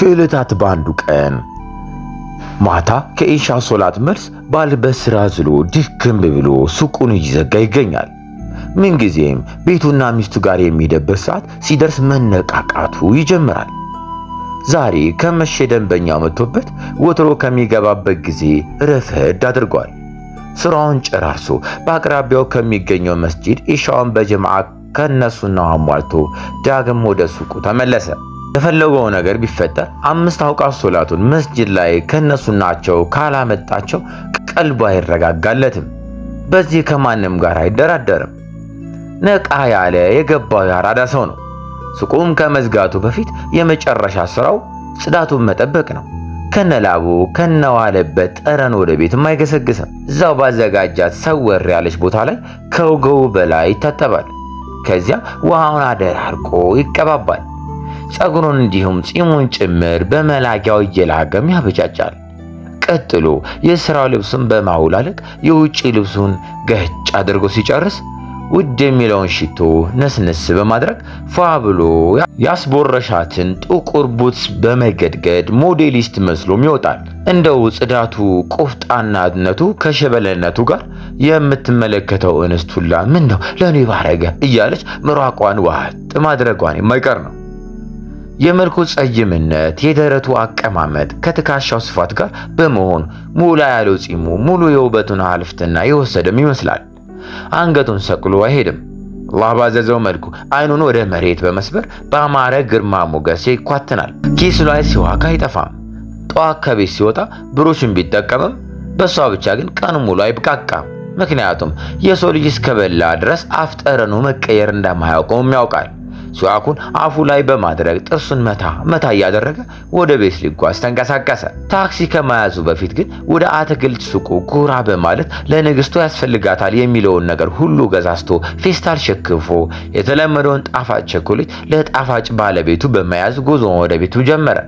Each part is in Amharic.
ከዕለታት በአንዱ ቀን ማታ ከኢሻ ሶላት መልስ ባል በስራ ዝሎ ድክም ብሎ ሱቁን እየዘጋ ይገኛል። ምንጊዜም ቤቱና ሚስቱ ጋር የሚደብር ሰዓት ሲደርስ መነቃቃቱ ይጀምራል። ዛሬ ከመሸ ደንበኛው መጥቶበት ወትሮ ከሚገባበት ጊዜ ረፈድ አድርጓል። ስራውን ጨራርሶ በአቅራቢያው ከሚገኘው መስጂድ ኢሻውን በጀማዓ ከነሱና አሟልቶ ዳግም ወደ ሱቁ ተመለሰ። የፈለገው ነገር ቢፈጠር 5 አውቃት ሶላቱን መስጂድ ላይ ከነሱናቸው ካላመጣቸው ቀልቡ አይረጋጋለትም። በዚህ ከማንም ጋር አይደራደርም። ነቃ ያለ የገባው ያራዳ ሰው ነው። ሱቁም ከመዝጋቱ በፊት የመጨረሻ ስራው ጽዳቱን መጠበቅ ነው። ከነላቡ ከነዋለበት ጠረን ወደ ቤትም አይገሰግስም። እዛው ባዘጋጃት ሰወር ያለች ቦታ ላይ ከወገቡ በላይ ይታጠባል። ከዚያ ውሃውን አደራርቆ ይቀባባል። ጸጉሩን እንዲሁም ጺሙን ጭምር በመላጊያው እየላገም ያበጫጫል። ቀጥሎ የሥራው ልብሱን በማውላለቅ የውጪ ልብሱን ገጭ አድርጎ ሲጨርስ ውድ የሚለውን ሽቶ ነስነስ በማድረግ ፏ ብሎ ያስቦረሻትን ጥቁር ቡትስ በመገድገድ ሞዴሊስት መስሎም ይወጣል። እንደው ጽዳቱ ቆፍጣናነቱ ከሸበለነቱ ጋር የምትመለከተው እንስት ሁላ ምን ነው ለኔ ባረገ እያለች ምራቋን ዋጥ ማድረጓን የማይቀር ነው። የመልኩ ጸይምነት፣ የደረቱ አቀማመጥ ከትከሻው ስፋት ጋር በመሆን ሙላ ያለው ጺሙ ሙሉ የውበቱን አልፍትና የወሰደም ይመስላል። አንገቱን ሰቅሎ አይሄድም። አላህ ባዘዘው መልኩ አይኑን ወደ መሬት በመስበር በአማረ ግርማ ሞገስ ይኳትናል። ኪሱ ላይ ሲዋካ አይጠፋም። ጠዋት ከቤት ሲወጣ ብሩሽን ቢጠቀምም በሷ ብቻ ግን ቀኑ ሙሉ አይብቃቃም። ምክንያቱም የሰው ልጅ እስከበላ ድረስ አፍጠረኑ መቀየር እንደማያውቀውም ያውቃል። ሲዋኩን አፉ ላይ በማድረግ ጥርሱን መታ እያደረገ ወደ ቤት ሊጓዝ ተንቀሳቀሰ። ታክሲ ከመያዙ በፊት ግን ወደ አትክልት ሱቁ ጎራ በማለት ለንግስቱ ያስፈልጋታል የሚለውን ነገር ሁሉ ገዛዝቶ ፌስታል ሸክፎ የተለመደውን ጣፋጭ ቸኮሌት ለጣፋጭ ባለቤቱ በመያዝ ጉዞውን ወደ ቤቱ ጀመረ።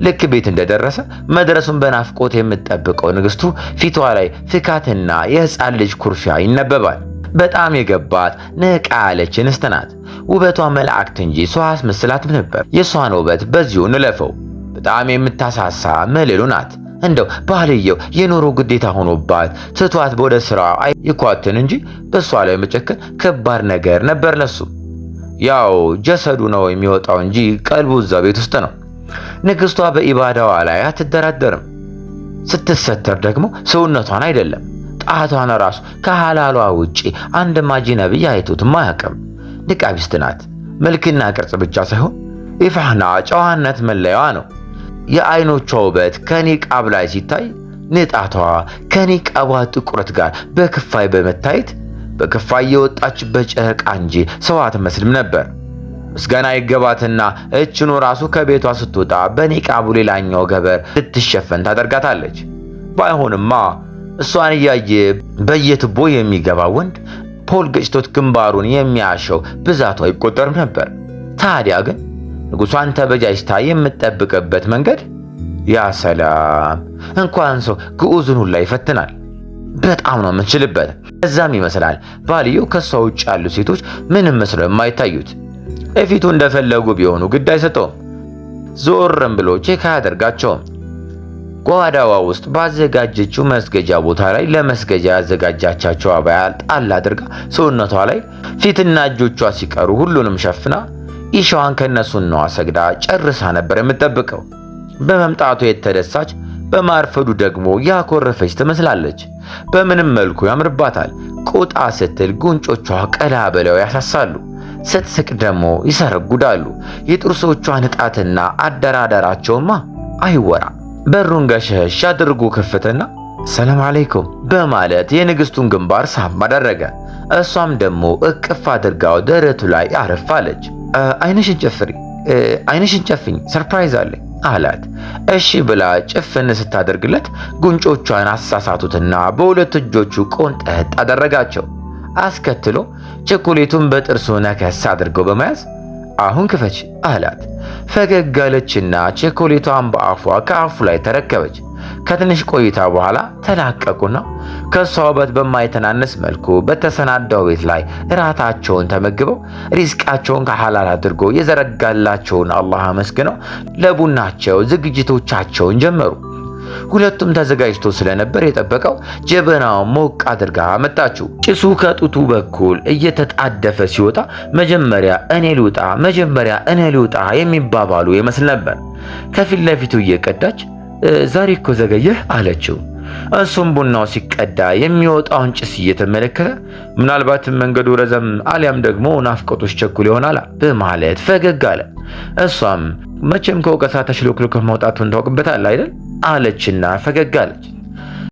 ልክ ቤት እንደደረሰ መድረሱን በናፍቆት የምትጠብቀው ንግስቱ ፊቷ ላይ ፍካትና የሕፃን ልጅ ኩርፊያ ይነበባል። በጣም የገባት ነቃ ያለች እንስት ናት። ውበቷ መላእክት እንጂ ሰው አስመስላትም ነበር። የሷን ውበት በዚሁ እንለፈው። በጣም የምታሳሳ መልሉ ናት። እንደው ባልየው የኑሮ ግዴታ ሆኖባት ትቷት ወደ ስራው ይኳትን እንጂ በሷ ላይ መጨከን ከባድ ነገር ነበር ለሱ። ያው ጀሰዱ ነው የሚወጣው እንጂ ቀልቡ እዛ ቤት ውስጥ ነው። ንግስቷ በኢባዳዋ ላይ አትደራደርም። ስትሰተር ደግሞ ሰውነቷን አይደለም ጣቷን ራሱ ከሐላሏ ውጪ አንድ አጅነቢ አይቶትም አያውቅም። ንቃቢስት ናት። መልክና ቅርጽ ብቻ ሳይሆን ኢፋህና ጨዋነት መለያዋ ነው። የአይኖቿ ውበት ከኒቃብ ላይ ሲታይ ንጣቷ ከኒቃቧ ጥቁረት ጋር በክፋይ በመታየት በክፋይ የወጣችበት ጨረቃ እንጂ ሰው አትመስልም ነበር። ምስጋና ይገባትና እችኑ ራሱ ከቤቷ ስትወጣ በኒቃቡ ሌላኛው ገበር ልትሸፈን ታደርጋታለች። ባይሆንማ እሷን እያየ በየትቦ የሚገባ ወንድ ፖል ገጭቶት ግንባሩን የሚያሸው ብዛቷ አይቆጠርም ነበር። ታዲያ ግን ንጉሷን ተበጃጅታ የምትጠብቅበት መንገድ ያ ሰላም እንኳን ሰው ግዑዝን ሁላ ይፈትናል። በጣም ነው የምንችልበት። እዛም ይመስላል ባልየው ከሷ ውጭ ያሉ ሴቶች ምንም መስለው የማይታዩት። እፊቱ እንደፈለጉ ቢሆኑ ግድ አይሰጠውም። ዞርም ብሎ ቼክ አያደርጋቸውም። ጓዳዋ ውስጥ ባዘጋጀችው መስገጃ ቦታ ላይ ለመስገጃ ያዘጋጃቻቸው አባያ ጣል አድርጋ ሰውነቷ ላይ ፊትና እጆቿ ሲቀሩ ሁሉንም ሸፍና ኢሻዋን ከነሱና ሰግዳ ጨርሳ ነበር የምትጠብቀው። በመምጣቱ የተደሳች በማርፈዱ ደግሞ ያኮረፈች ትመስላለች። በምንም መልኩ ያምርባታል። ቆጣ ስትል ጉንጮቿ ቀላ ብለው ያሳሳሉ። ስትስቅ ደግሞ ይሰረጉዳሉ። የጥርሶቿ ንጣትና አደራደራቸውማ አይወራ። በሩን ገሸሽ አድርጎ ከፈተና ሰላም አለይኩም በማለት የንግስቱን ግንባር ሳም አደረገ። እሷም ደግሞ እቅፍ አድርጋው ደረቱ ላይ አረፋለች። አይንሽን ጨፍኝ ሰርፕራይዝ አለኝ አላት። እሺ ብላ ጭፍን ስታደርግለት ጉንጮቿን አሳሳቱትና በሁለት እጆቹ ቆንጠጥ አደረጋቸው። አስከትሎ ቸኮሌቱን በጥርሱ ነከስ አድርገው በመያዝ አሁን ክፈች አላት። ፈገግ አለችና ቸኮሌቷን በአፏ ከአፉ ላይ ተረከበች። ከትንሽ ቆይታ በኋላ ተላቀቁና ከሷ ውበት በማይተናነስ መልኩ በተሰናዳው ቤት ላይ እራታቸውን ተመግበው ሪዝቃቸውን ከሐላል አድርጎ የዘረጋላቸውን አላህ አመስግነው ለቡናቸው ዝግጅቶቻቸውን ጀመሩ። ሁለቱም ተዘጋጅቶ ስለነበር የጠበቀው ጀበናውን ሞቅ አድርጋ አመጣችው። ጭሱ ከጡቱ በኩል እየተጣደፈ ሲወጣ መጀመሪያ እኔ ልውጣ የሚባባሉ ይመስል ነበር። ከፊት ለፊቱ እየቀዳች ዛሬ እኮ ዘገየህ አለችው። እሱም ቡናው ሲቀዳ የሚወጣውን ጭስ እየተመለከተ ምናልባትም መንገዱ ረዘም አሊያም ደግሞ ናፍቆቶች ቸኩል ይሆናል በማለት ፈገግ አለ። እሷም መቼም ከወቀሳ ተሽሎክልኮ መውጣቱን ታውቅበታል አይደል አለችና ፈገግ አለች።